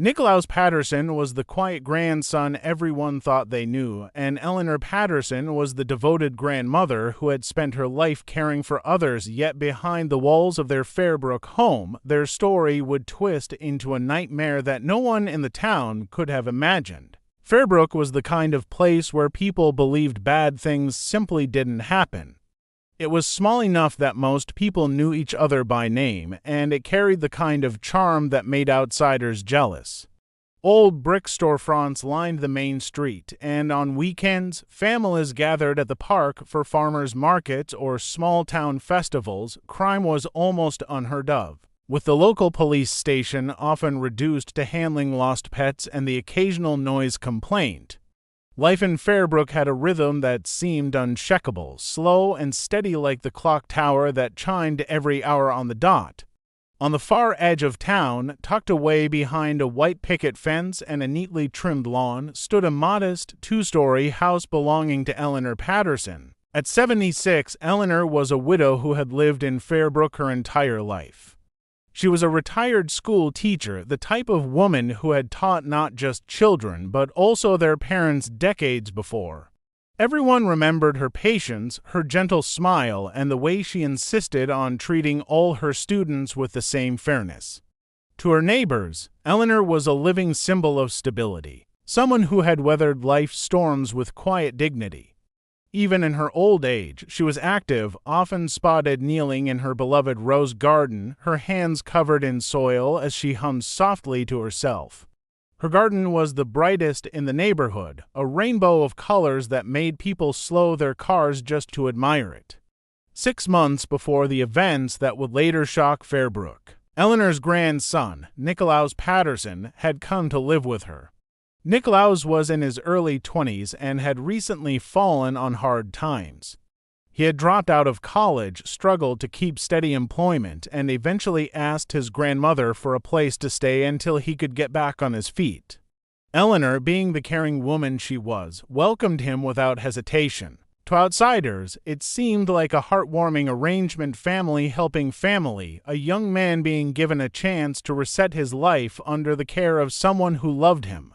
Nicholaus Patterson was the quiet grandson everyone thought they knew, and Eleanor Patterson was the devoted grandmother who had spent her life caring for others, yet behind the walls of their Fairbrook home, their story would twist into a nightmare that no one in the town could have imagined. Fairbrook was the kind of place where people believed bad things simply didn't happen. It was small enough that most people knew each other by name, and it carried the kind of charm that made outsiders jealous. Old brick storefronts lined the main street, and on weekends, families gathered at the park for farmers' markets or small-town festivals. Crime was almost unheard of, with the local police station often reduced to handling lost pets and the occasional noise complaint. Life in Fairbrook had a rhythm that seemed uncheckable, slow and steady like the clock tower that chimed every hour on the dot. On the far edge of town, tucked away behind a white picket fence and a neatly trimmed lawn, stood a modest, two-story house belonging to Eleanor Patterson. At 76, Eleanor was a widow who had lived in Fairbrook her entire life. She was a retired school teacher, the type of woman who had taught not just children, but also their parents decades before. Everyone remembered her patience, her gentle smile, and the way she insisted on treating all her students with the same fairness. To her neighbors, Eleanor was a living symbol of stability, someone who had weathered life's storms with quiet dignity. Even in her old age, she was active, often spotted kneeling in her beloved rose garden, her hands covered in soil as she hummed softly to herself. Her garden was the brightest in the neighborhood, a rainbow of colors that made people slow their cars just to admire it. 6 months before the events that would later shock Fairbrook, Eleanor's grandson, Nicholaus Patterson, had come to live with her. Nicholaus was in his early 20s and had recently fallen on hard times. He had dropped out of college, struggled to keep steady employment, and eventually asked his grandmother for a place to stay until he could get back on his feet. Eleanor, being the caring woman she was, welcomed him without hesitation. To outsiders, it seemed like a heartwarming arrangement, family helping family, a young man being given a chance to reset his life under the care of someone who loved him.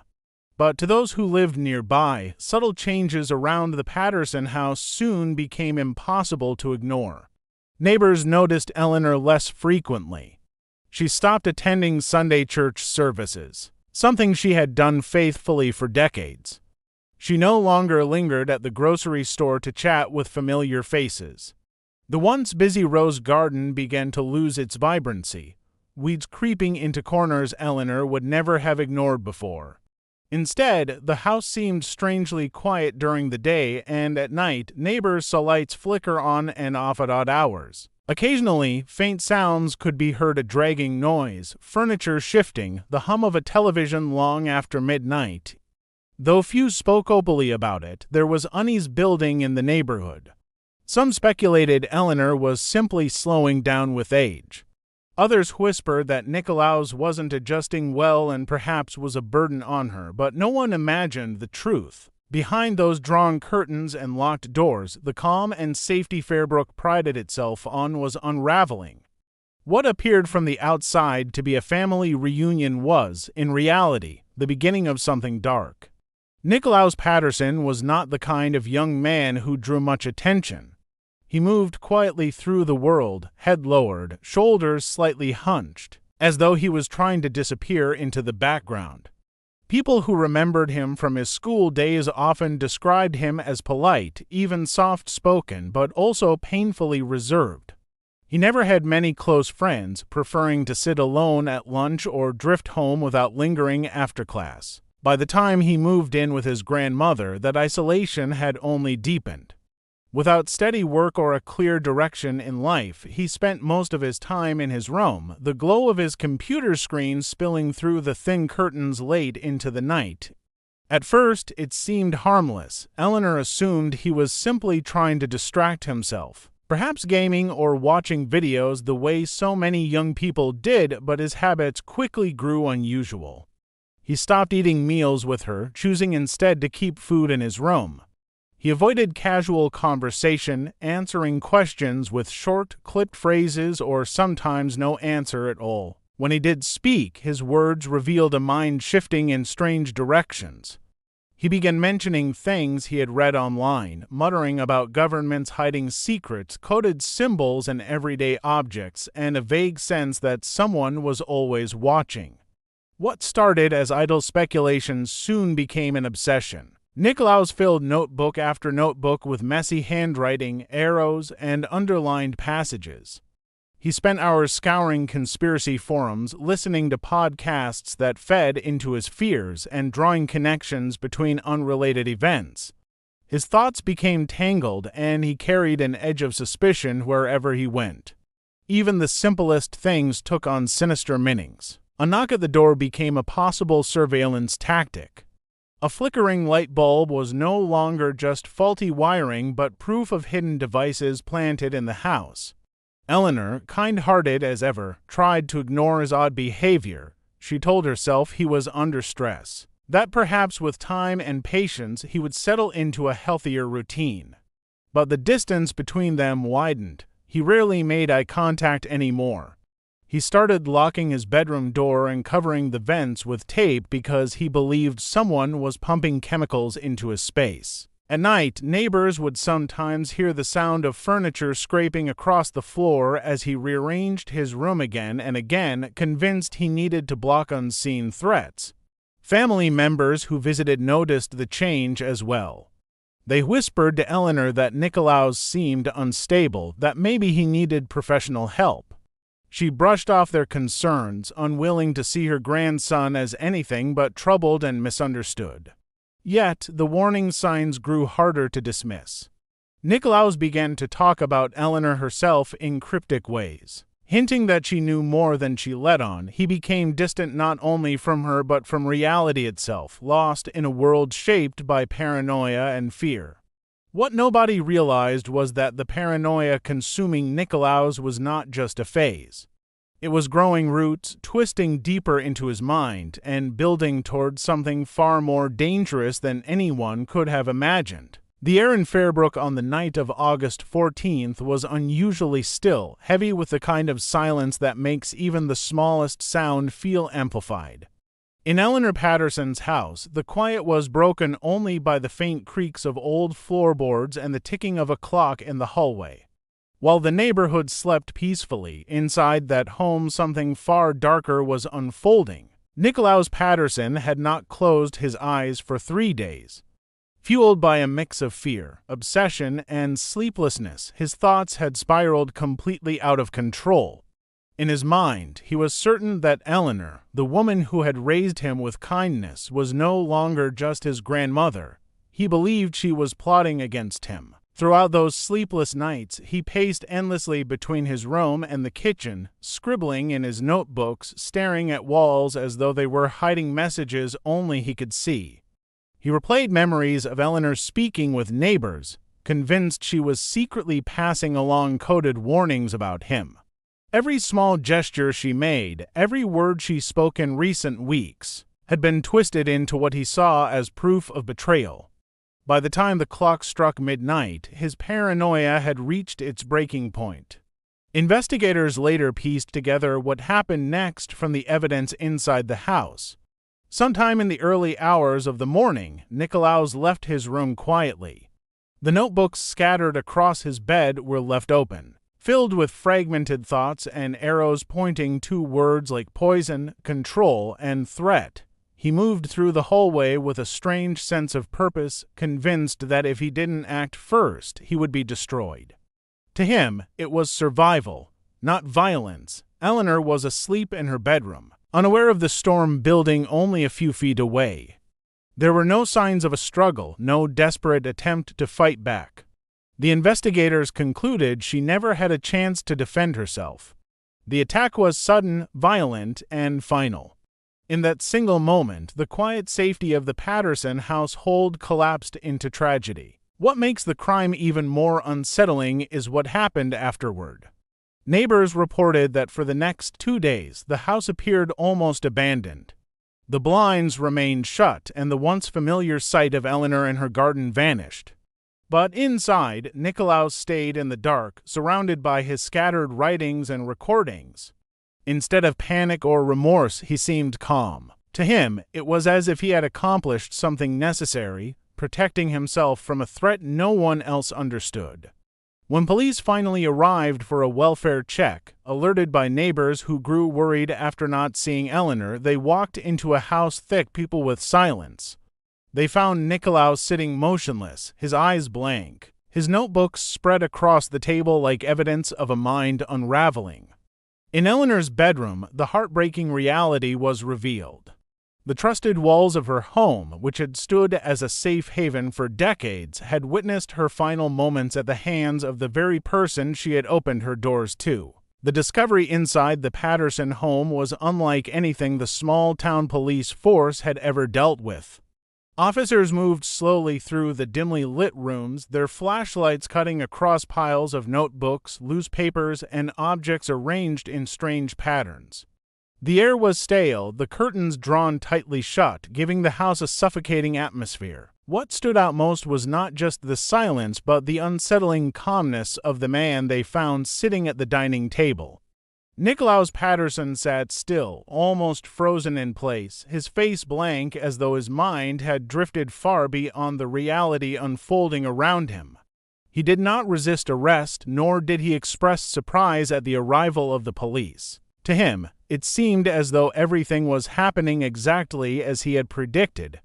But to those who lived nearby, subtle changes around the Patterson house soon became impossible to ignore. Neighbors noticed Eleanor less frequently. She stopped attending Sunday church services, something she had done faithfully for decades. She no longer lingered at the grocery store to chat with familiar faces. The once busy rose garden began to lose its vibrancy, weeds creeping into corners Eleanor would never have ignored before. Instead, the house seemed strangely quiet during the day, and at night, neighbors saw lights flicker on and off at odd hours. Occasionally, faint sounds could be heard, a dragging noise, furniture shifting, the hum of a television long after midnight. Though few spoke openly about it, there was unease building in the neighborhood. Some speculated Eleanor was simply slowing down with age. Others whispered that Nicholaus wasn't adjusting well and perhaps was a burden on her, but no one imagined the truth. Behind those drawn curtains and locked doors, the calm and safety Fairbrook prided itself on was unraveling. What appeared from the outside to be a family reunion was, in reality, the beginning of something dark. Nicholaus Patterson was not the kind of young man who drew much attention. He moved quietly through the world, head lowered, shoulders slightly hunched, as though he was trying to disappear into the background. People who remembered him from his school days often described him as polite, even soft-spoken, but also painfully reserved. He never had many close friends, preferring to sit alone at lunch or drift home without lingering after class. By the time he moved in with his grandmother, that isolation had only deepened. Without steady work or a clear direction in life, he spent most of his time in his room, the glow of his computer screen spilling through the thin curtains late into the night. At first, it seemed harmless. Eleanor assumed he was simply trying to distract himself, perhaps gaming or watching videos the way so many young people did, but his habits quickly grew unusual. He stopped eating meals with her, choosing instead to keep food in his room. He avoided casual conversation, answering questions with short, clipped phrases or sometimes no answer at all. When he did speak, his words revealed a mind shifting in strange directions. He began mentioning things he had read online, muttering about governments hiding secrets, coded symbols in everyday objects, and a vague sense that someone was always watching. What started as idle speculation soon became an obsession. Nicholaus filled notebook after notebook with messy handwriting, arrows, and underlined passages. He spent hours scouring conspiracy forums, listening to podcasts that fed into his fears, and drawing connections between unrelated events. His thoughts became tangled, and he carried an edge of suspicion wherever he went. Even the simplest things took on sinister meanings. A knock at the door became a possible surveillance tactic. A flickering light bulb was no longer just faulty wiring, but proof of hidden devices planted in the house. Eleanor, kind-hearted as ever, tried to ignore his odd behavior. She told herself he was under stress, that perhaps with time and patience he would settle into a healthier routine. But the distance between them widened. He rarely made eye contact anymore. He started locking his bedroom door and covering the vents with tape because he believed someone was pumping chemicals into his space. At night, neighbors would sometimes hear the sound of furniture scraping across the floor as he rearranged his room again and again, convinced he needed to block unseen threats. Family members who visited noticed the change as well. They whispered to Eleanor that Nicholaus seemed unstable, that maybe he needed professional help. She brushed off their concerns, unwilling to see her grandson as anything but troubled and misunderstood. Yet, the warning signs grew harder to dismiss. Nicholaus began to talk about Eleanor herself in cryptic ways. Hinting that she knew more than she let on, he became distant not only from her but from reality itself, lost in a world shaped by paranoia and fear. What nobody realized was that the paranoia consuming Nicholaus was not just a phase. It was growing roots, twisting deeper into his mind, and building towards something far more dangerous than anyone could have imagined. The air in Fairbrook on the night of August 14th was unusually still, heavy with the kind of silence that makes even the smallest sound feel amplified. In Eleanor Patterson's house, the quiet was broken only by the faint creaks of old floorboards and the ticking of a clock in the hallway. While the neighborhood slept peacefully, inside that home something far darker was unfolding. Nicholaus Patterson had not closed his eyes for 3 days. Fueled by a mix of fear, obsession, and sleeplessness, his thoughts had spiraled completely out of control. In his mind, he was certain that Eleanor, the woman who had raised him with kindness, was no longer just his grandmother. He believed she was plotting against him. Throughout those sleepless nights, he paced endlessly between his room and the kitchen, scribbling in his notebooks, staring at walls as though they were hiding messages only he could see. He replayed memories of Eleanor speaking with neighbors, convinced she was secretly passing along coded warnings about him. Every small gesture she made, every word she spoke in recent weeks, had been twisted into what he saw as proof of betrayal. By the time the clock struck midnight, his paranoia had reached its breaking point. Investigators later pieced together what happened next from the evidence inside the house. Sometime in the early hours of the morning, Nicholaus left his room quietly. The notebooks scattered across his bed were left open, filled with fragmented thoughts and arrows pointing to words like poison, control, and threat. He moved through the hallway with a strange sense of purpose, convinced that if he didn't act first, he would be destroyed. To him, it was survival, not violence. Eleanor was asleep in her bedroom, unaware of the storm building only a few feet away. There were no signs of a struggle, no desperate attempt to fight back. The investigators concluded she never had a chance to defend herself. The attack was sudden, violent, and final. In that single moment, the quiet safety of the Patterson household collapsed into tragedy. What makes the crime even more unsettling is what happened afterward. Neighbors reported that for the next 2 days, the house appeared almost abandoned. The blinds remained shut, and the once familiar sight of Eleanor in her garden vanished. But inside, Nicholaus stayed in the dark, surrounded by his scattered writings and recordings. Instead of panic or remorse, he seemed calm. To him, it was as if he had accomplished something necessary, protecting himself from a threat no one else understood. When police finally arrived for a welfare check, alerted by neighbors who grew worried after not seeing Eleanor, they walked into a house thick people with silence. They found Nicholaus sitting motionless, his eyes blank, his notebooks spread across the table like evidence of a mind unraveling. In Eleanor's bedroom, the heartbreaking reality was revealed. The trusted walls of her home, which had stood as a safe haven for decades, had witnessed her final moments at the hands of the very person she had opened her doors to. The discovery inside the Patterson home was unlike anything the small-town police force had ever dealt with. Officers moved slowly through the dimly lit rooms, their flashlights cutting across piles of notebooks, loose papers, and objects arranged in strange patterns. The air was stale, the curtains drawn tightly shut, giving the house a suffocating atmosphere. What stood out most was not just the silence, but the unsettling calmness of the man they found sitting at the dining table. Nicholaus Patterson sat still, almost frozen in place, his face blank as though his mind had drifted far beyond the reality unfolding around him. He did not resist arrest, nor did he express surprise at the arrival of the police. To him, it seemed as though everything was happening exactly as he had predicted.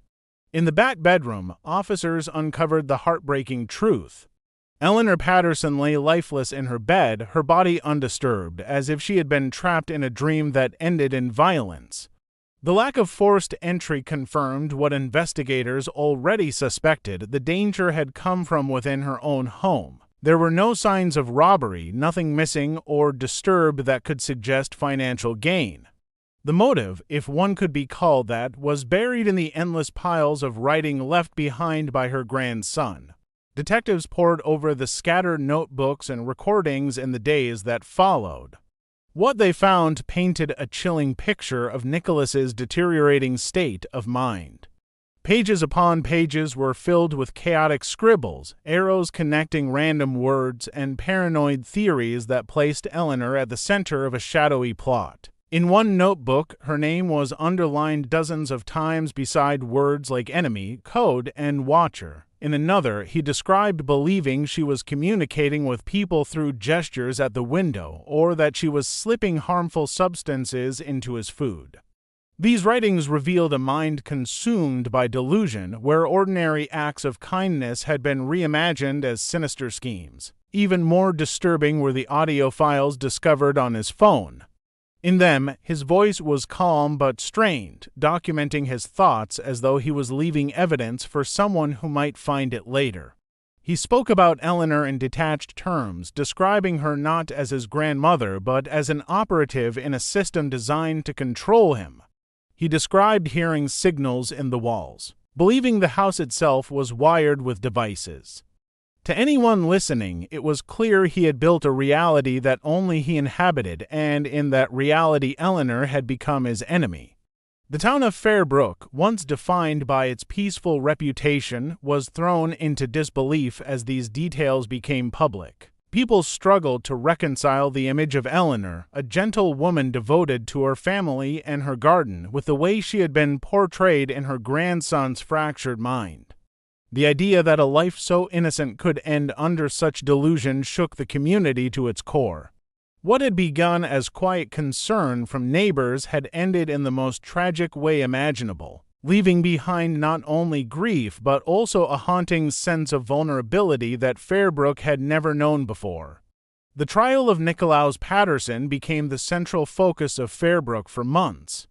In the back bedroom, officers uncovered the heartbreaking truth. Eleanor Patterson lay lifeless in her bed, her body undisturbed, as if she had been trapped in a dream that ended in violence. The lack of forced entry confirmed what investigators already suspected: the danger had come from within her own home. There were no signs of robbery, nothing missing or disturbed that could suggest financial gain. The motive, if one could be called that, was buried in the endless piles of writing left behind by her grandson. Detectives pored over the scattered notebooks and recordings in the days that followed. What they found painted a chilling picture of Nicholas's deteriorating state of mind. Pages upon pages were filled with chaotic scribbles, arrows connecting random words, and paranoid theories that placed Eleanor at the center of a shadowy plot. In one notebook, her name was underlined dozens of times beside words like enemy, code, and watcher. In another, he described believing she was communicating with people through gestures at the window, or that she was slipping harmful substances into his food. These writings revealed a mind consumed by delusion, where ordinary acts of kindness had been reimagined as sinister schemes. Even more disturbing were the audio files discovered on his phone. In them, his voice was calm but strained, documenting his thoughts as though he was leaving evidence for someone who might find it later. He spoke about Eleanor in detached terms, describing her not as his grandmother but as an operative in a system designed to control him. He described hearing signals in the walls, believing the house itself was wired with devices. To anyone listening, it was clear he had built a reality that only he inhabited, and in that reality Eleanor had become his enemy. The town of Fairbrook, once defined by its peaceful reputation, was thrown into disbelief as these details became public. People struggled to reconcile the image of Eleanor, a gentle woman devoted to her family and her garden, with the way she had been portrayed in her grandson's fractured mind. The idea that a life so innocent could end under such delusion shook the community to its core. What had begun as quiet concern from neighbors had ended in the most tragic way imaginable, leaving behind not only grief but also a haunting sense of vulnerability that Fairbrook had never known before. The trial of Nicholaus Patterson became the central focus of Fairbrook for months.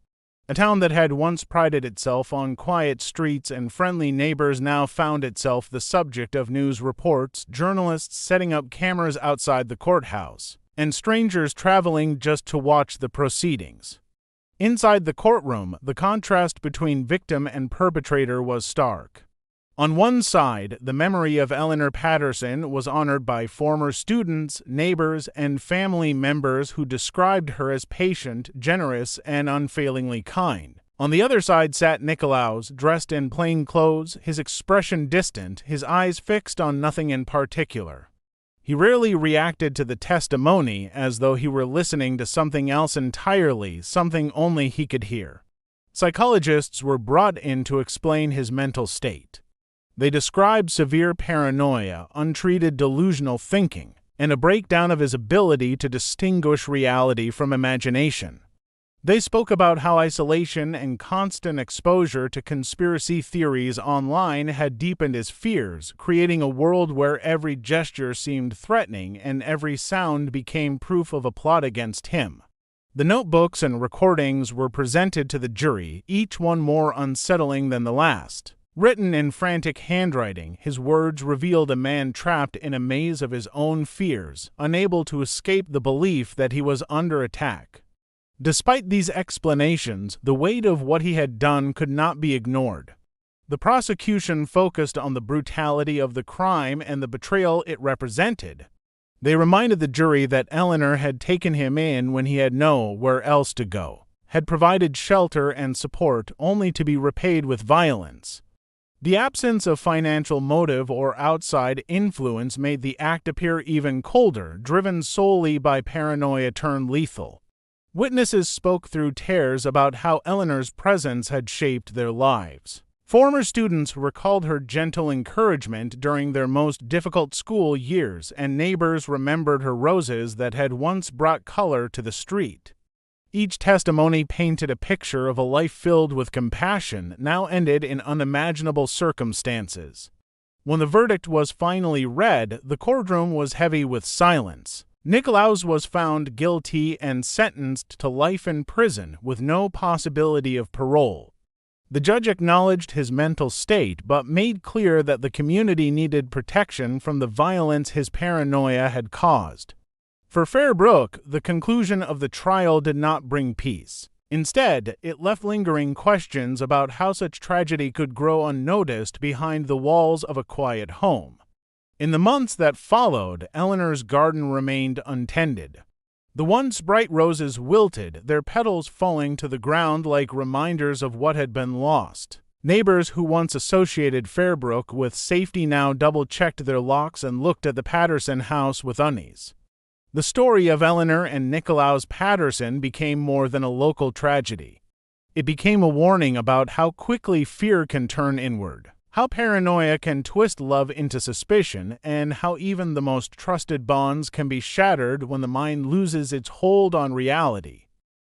A town that had once prided itself on quiet streets and friendly neighbors now found itself the subject of news reports, journalists setting up cameras outside the courthouse, and strangers traveling just to watch the proceedings. Inside the courtroom, the contrast between victim and perpetrator was stark. On one side, the memory of Eleanor Patterson was honored by former students, neighbors, and family members who described her as patient, generous, and unfailingly kind. On the other side sat Nicholaus, dressed in plain clothes, his expression distant, his eyes fixed on nothing in particular. He rarely reacted to the testimony as though he were listening to something else entirely, something only he could hear. Psychologists were brought in to explain his mental state. They described severe paranoia, untreated delusional thinking, and a breakdown of his ability to distinguish reality from imagination. They spoke about how isolation and constant exposure to conspiracy theories online had deepened his fears, creating a world where every gesture seemed threatening and every sound became proof of a plot against him. The notebooks and recordings were presented to the jury, each one more unsettling than the last. Written in frantic handwriting, his words revealed a man trapped in a maze of his own fears, unable to escape the belief that he was under attack. Despite these explanations, the weight of what he had done could not be ignored. The prosecution focused on the brutality of the crime and the betrayal it represented. They reminded the jury that Eleanor had taken him in when he had nowhere else to go, had provided shelter and support only to be repaid with violence. The absence of financial motive or outside influence made the act appear even colder, driven solely by paranoia turned lethal. Witnesses spoke through tears about how Eleanor's presence had shaped their lives. Former students recalled her gentle encouragement during their most difficult school years, and neighbors remembered her roses that had once brought color to the street. Each testimony painted a picture of a life filled with compassion, now ended in unimaginable circumstances. When the verdict was finally read, the courtroom was heavy with silence. Nicholaus was found guilty and sentenced to life in prison with no possibility of parole. The judge acknowledged his mental state, but made clear that the community needed protection from the violence his paranoia had caused. For Fairbrook, the conclusion of the trial did not bring peace. Instead, it left lingering questions about how such tragedy could grow unnoticed behind the walls of a quiet home. In the months that followed, Eleanor's garden remained untended. The once bright roses wilted, their petals falling to the ground like reminders of what had been lost. Neighbors who once associated Fairbrook with safety now double-checked their locks and looked at the Patterson house with unease. The story of Eleanor and Nicholaus Patterson became more than a local tragedy. It became a warning about how quickly fear can turn inward, how paranoia can twist love into suspicion, and how even the most trusted bonds can be shattered when the mind loses its hold on reality.